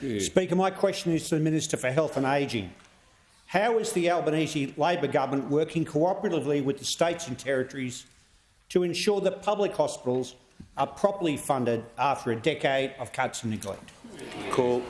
Speaker, my question is to the Minister for Health and Ageing. How is the Albanese Labor government working cooperatively with the states and territories to ensure that public hospitals are properly funded after a decade of cuts and neglect? Call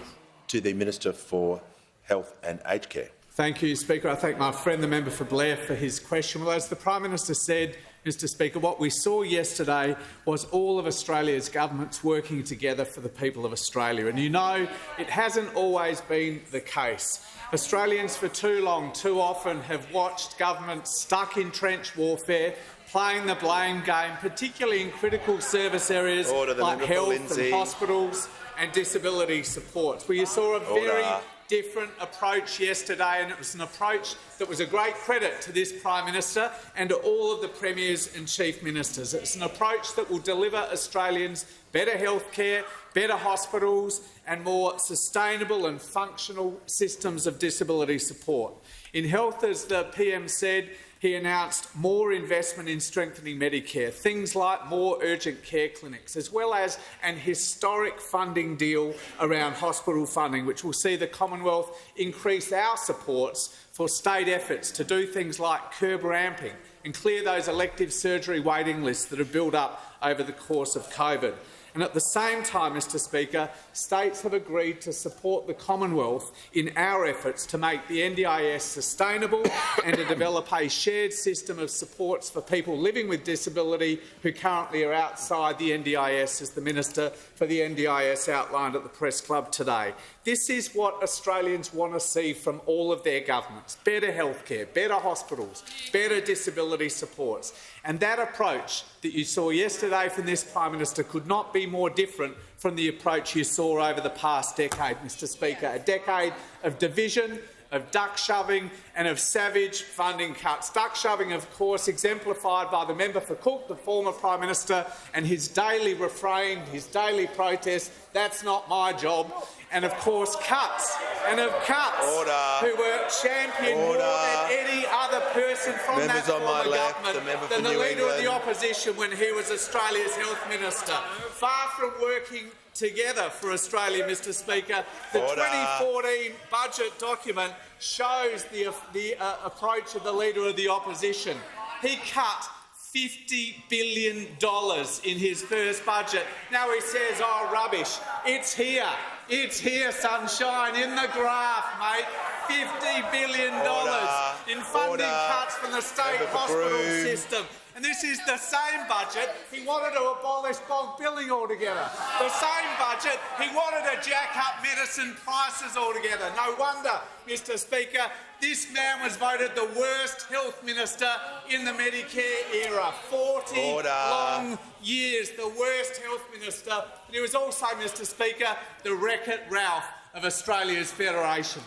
to the Minister for Health and Aged Care. Thank you, Speaker. I thank my friend, the member for Blair, for his question. Well, as the Prime Minister said, Mr Speaker, what we saw yesterday was all of Australia's governments working together for the people of Australia. And you know, it hasn't always been the case. Australians for too long, too often, have watched governments stuck in trench warfare, playing the blame game, particularly in critical service areas like health and hospitals and disability supports, where you saw a very different approach yesterday, and it was an approach that was a great credit to this Prime Minister and to all of the Premiers and Chief Ministers. It's an approach that will deliver Australians better health care, better hospitals and more sustainable and functional systems of disability support. In health, as the PM said, he announced more investment in strengthening Medicare, things like more urgent care clinics, as well as an historic funding deal around hospital funding, which will see the Commonwealth increase our supports for state efforts to do things like curb ramping and clear those elective surgery waiting lists that have built up over the course of COVID. And at the same time, Mr Speaker, states have agreed to support the Commonwealth in our efforts to make the NDIS sustainable and to develop a shared system of supports for people living with disability who currently are outside the NDIS, as the Minister for the NDIS outlined at the Press Club today. This is what Australians want to see from all of their governments: better health care, better hospitals, better disability supports. And that approach that you saw yesterday from this Prime Minister could not be more different from the approach you saw over the past decade, Mr Speaker, a decade of division, of duck-shoving and of savage funding cuts. Duck-shoving, of course, exemplified by the member for Cook, the former Prime Minister, and his daily refrain, his daily protest, "That's not my job." And of course cuts, who were championed more than any other person from that former government than the Leader of the Opposition when he was Australia's Health Minister. Far from working together for Australia, Mr Speaker, the 2014 budget document shows the approach of the Leader of the Opposition. He cut $50 billion in his first budget. Now he says, "Oh, rubbish. It's here. It's here, sunshine, in the graph, mate. $50 billion in funding cuts from the state hospital system." And this is the same budget he wanted to abolish bulk billing altogether. The same budget he wanted to jack up medicine prices altogether. No wonder, Mr Speaker, this man was voted the worst health minister in the Medicare era. 40 long years, the worst health minister. And he was also, Mr Speaker, the Wreck-It Ralph of Australia's Federation.